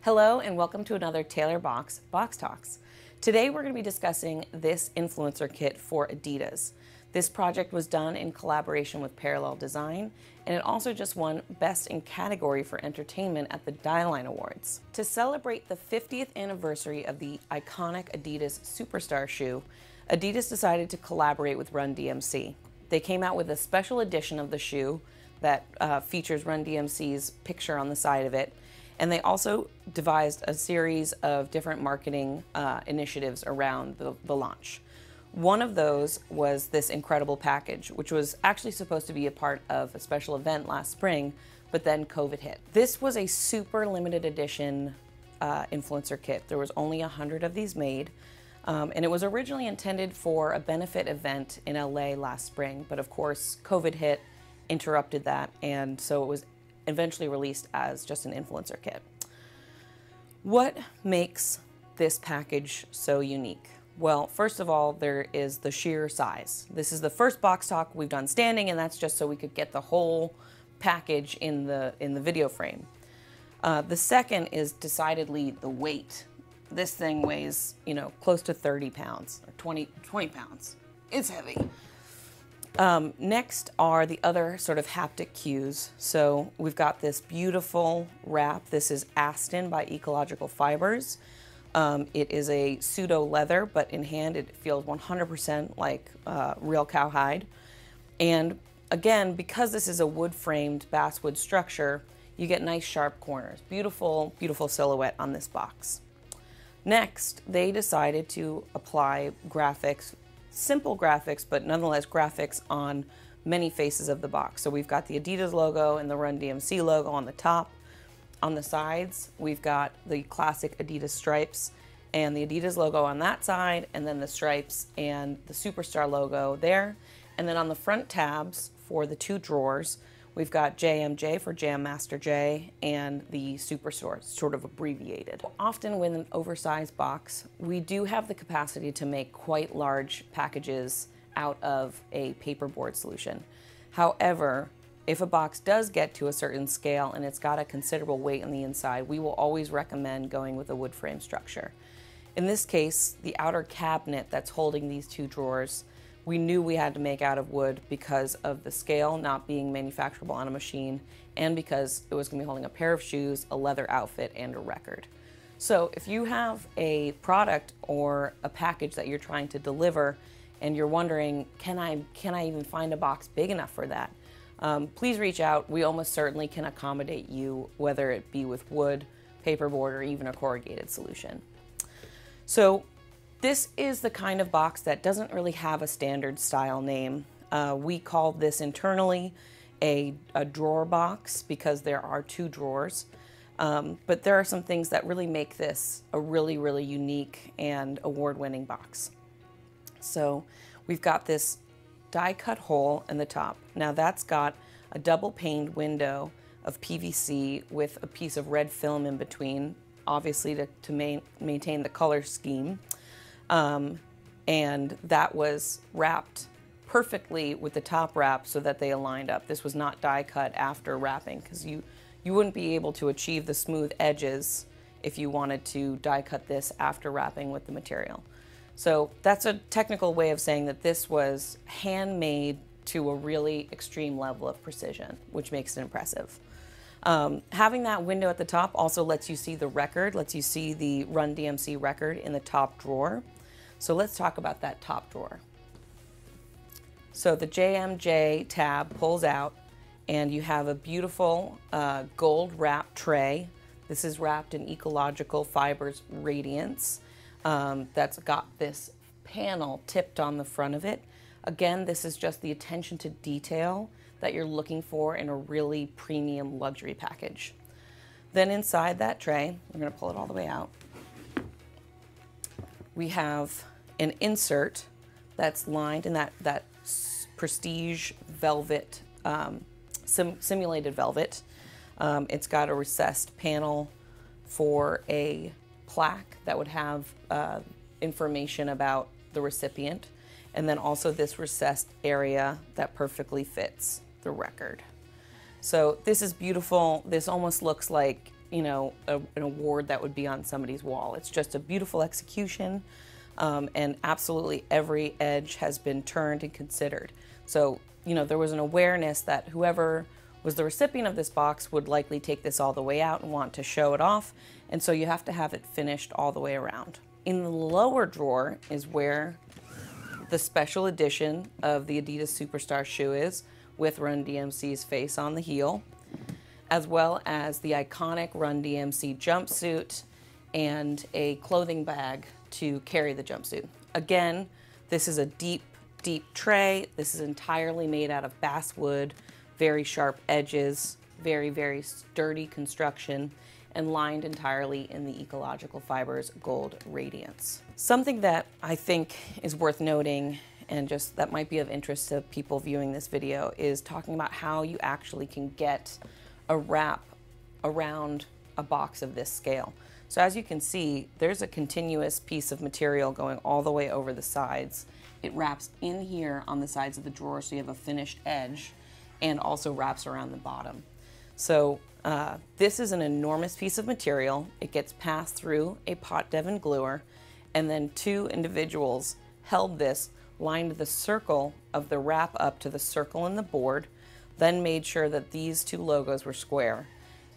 Hello and welcome to another Taylor Box Talks. Today we're going to be discussing this influencer kit for Adidas. This project was done in collaboration with Parallel Design, and it also just won Best in Category for Entertainment at the Dieline Awards. To celebrate the 50th anniversary of the iconic Adidas Superstar shoe, Adidas decided to collaborate with Run DMC. They came out with a special edition of the shoe that features Run DMC's picture on the side of it. And they also devised a series of different marketing initiatives around the launch. One of those was this incredible package, which was actually supposed to be a part of a special event last spring, but then COVID hit. This was a super limited edition influencer kit. There was only 100 of these made, and it was originally intended for a benefit event in LA last spring, but of course COVID hit, interrupted that, and so it was eventually released as just an influencer kit. What makes this package so unique? Well, first of all, there is the sheer size. This is the first box talk we've done standing, and that's just so we could get the whole package in the video frame. The second is decidedly the weight. This thing weighs, close to 30 pounds or 20 pounds. It's heavy. Next are the other sort of haptic cues. So we've got this beautiful wrap. This is Aston by Ecological Fibers. It is a pseudo leather, but in hand it feels 100% like real cowhide. And again, because this is a wood-framed basswood structure, you get nice sharp corners. Beautiful, beautiful silhouette on this box. Next, they decided to apply graphics, simple graphics, but nonetheless graphics on many faces of the box. So we've got the Adidas logo and the Run DMC logo on the top. On the sides, we've got the classic Adidas stripes and the Adidas logo on that side, and then the stripes and the Superstar logo there. And then on the front tabs for the two drawers, we've got JMJ for Jam Master J and the Superstore, sort of abbreviated. Often with an oversized box, we do have the capacity to make quite large packages out of a paperboard solution. However, if a box does get to a certain scale and it's got a considerable weight on the inside, we will always recommend going with a wood frame structure. In this case, the outer cabinet that's holding these two drawers, we knew we had to make out of wood because of the scale not being manufacturable on a machine, and because it was going to be holding a pair of shoes, a leather outfit, and a record. So if you have a product or a package that you're trying to deliver and you're wondering, can I even find a box big enough for that? Please reach out. We almost certainly can accommodate you, whether it be with wood, paperboard, or even a corrugated solution. So this is the kind of box that doesn't really have a standard style name. We call this internally a drawer box because there are two drawers. But there are some things that really make this a really, really unique and award-winning box. So we've got this die-cut hole in the top. Now that's got a double-paned window of PVC with a piece of red film in between, obviously to maintain the color scheme. And that was wrapped perfectly with the top wrap so that they aligned up. This was not die cut after wrapping, because you wouldn't be able to achieve the smooth edges if you wanted to die cut this after wrapping with the material. So that's a technical way of saying that this was handmade to a really extreme level of precision, which makes it impressive. Having that window at the top also lets you see the record, lets you see the Run DMC record in the top drawer. So let's talk about that top drawer. So the JMJ tab pulls out and you have a beautiful gold wrap tray. This is wrapped in Ecological Fibers Radiance. That's got this panel tipped on the front of it. Again, this is just the attention to detail that you're looking for in a really premium luxury package. Then inside that tray, we're going to pull it all the way out. We have an insert that's lined in that prestige velvet, simulated velvet. It's got a recessed panel for a plaque that would have information about the recipient, and then also this recessed area that perfectly fits the record. So this is beautiful. This almost looks like an award that would be on somebody's wall. It's just a beautiful execution, and absolutely every edge has been turned and considered. So, there was an awareness that whoever was the recipient of this box would likely take this all the way out and want to show it off, and so you have to have it finished all the way around. In the lower drawer is where the special edition of the Adidas Superstar shoe is, with Run DMC's face on the heel, as well as the iconic Run DMC jumpsuit and a clothing bag to carry the jumpsuit. Again, this is a deep tray. This is entirely made out of basswood, very sharp edges, very sturdy construction, and lined entirely in the Ecological Fibers Gold Radiance. Something that I think is worth noting, and just that might be of interest to people viewing this video, is talking about how you actually can get a wrap around a box of this scale. So as you can see, there's a continuous piece of material going all the way over the sides. It wraps in here on the sides of the drawer, so you have a finished edge, and also wraps around the bottom. So this is an enormous piece of material. It gets passed through a pot Devon gluer, and then two individuals held this, lined the circle of the wrap up to the circle in the board, then made sure that these two logos were square,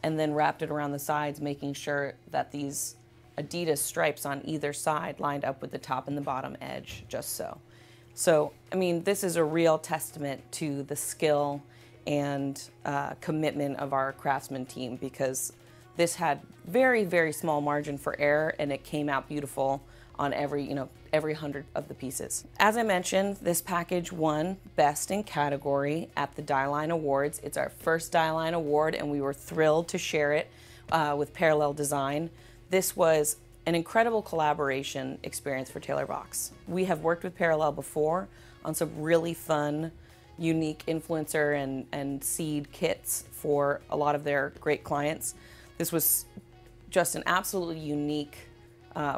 and then wrapped it around the sides, making sure that these Adidas stripes on either side lined up with the top and the bottom edge, just so. So, I mean, this is a real testament to the skill and commitment of our craftsman team, because this had very small margin for error, and it came out beautiful on every 100 of the pieces. As I mentioned, this package won Best in Category at the Die Line Awards. It's our first Die Line Award, and we were thrilled to share it with Parallel Design. This was an incredible collaboration experience for Taylor Box. We have worked with Parallel before on some really fun, unique influencer and seed kits for a lot of their great clients. This was just an absolutely unique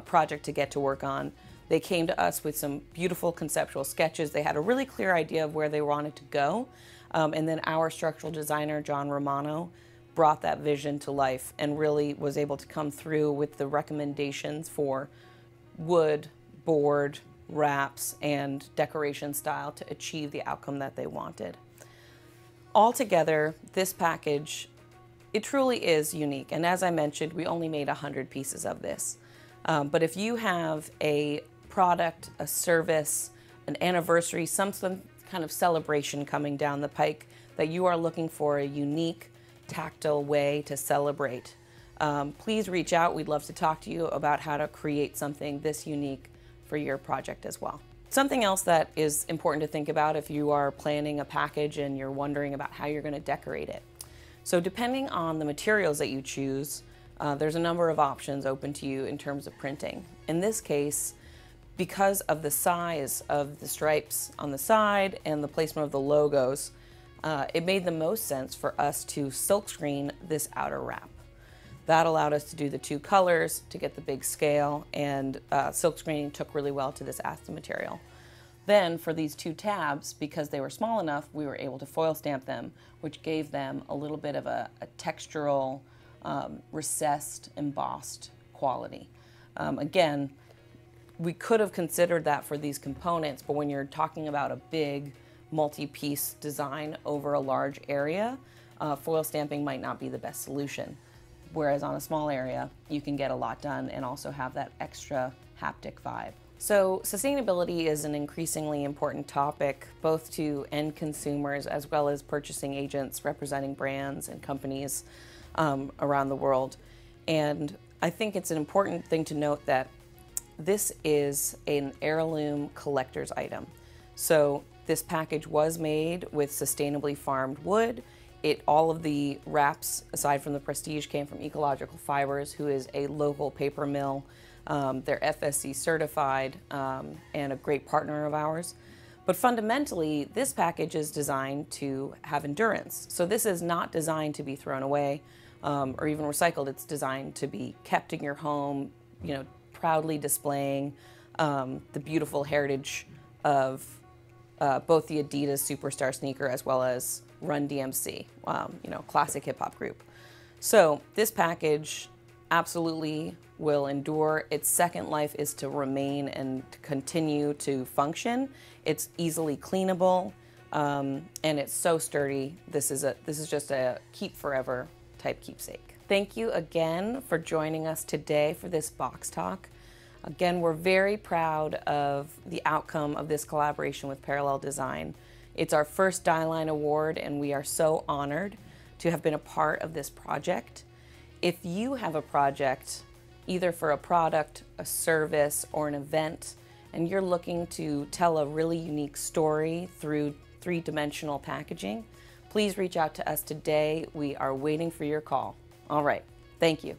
project to get to work on. They came to us with some beautiful conceptual sketches. They had a really clear idea of where they wanted to go. And then our structural designer, John Romano, brought that vision to life and really was able to come through with the recommendations for wood, board, wraps, and decoration style to achieve the outcome that they wanted. Altogether, this package, it truly is unique. And as I mentioned, we only made 100 pieces of this. But if you have a product, a service, an anniversary, some kind of celebration coming down the pike that you are looking for a unique, tactile way to celebrate, please reach out. We'd love to talk to you about how to create something this unique for your project as well. Something else that is important to think about if you are planning a package and you're wondering about how you're going to decorate it. So depending on the materials that you choose, there's a number of options open to you in terms of printing. In this case, because of the size of the stripes on the side and the placement of the logos, it made the most sense for us to silk screen this outer wrap. That allowed us to do the two colors to get the big scale, and silk screening took really well to this Aston material. Then for these two tabs, because they were small enough, we were able to foil stamp them, which gave them a little bit of a textural, recessed, embossed quality. Again, we could have considered that for these components, but when you're talking about a big multi-piece design over a large area, foil stamping might not be the best solution. Whereas on a small area, you can get a lot done and also have that extra haptic vibe. So sustainability is an increasingly important topic, both to end consumers as well as purchasing agents representing brands and companies around the world. And I think it's an important thing to note that this is an heirloom collector's item. So this package was made with sustainably farmed wood. All of the wraps, aside from the prestige, came from Ecological Fibers, who is a local paper mill. They're FSC certified and a great partner of ours. But fundamentally, this package is designed to have endurance. So this is not designed to be thrown away or even recycled. It's designed to be kept in your home, proudly displaying the beautiful heritage of both the Adidas Superstar sneaker as well as Run DMC, classic hip hop group. So this package absolutely will endure. Its second life is to remain and to continue to function. It's easily cleanable, and it's so sturdy. This is just a keep forever type keepsake. Thank you again for joining us today for this box talk. Again, we're very proud of the outcome of this collaboration with Parallel Design. It's our first Dieline Award, and we are so honored to have been a part of this project. If you have a project, either for a product, a service, or an event, and you're looking to tell a really unique story through three-dimensional packaging, please reach out to us today. We are waiting for your call. All right, thank you.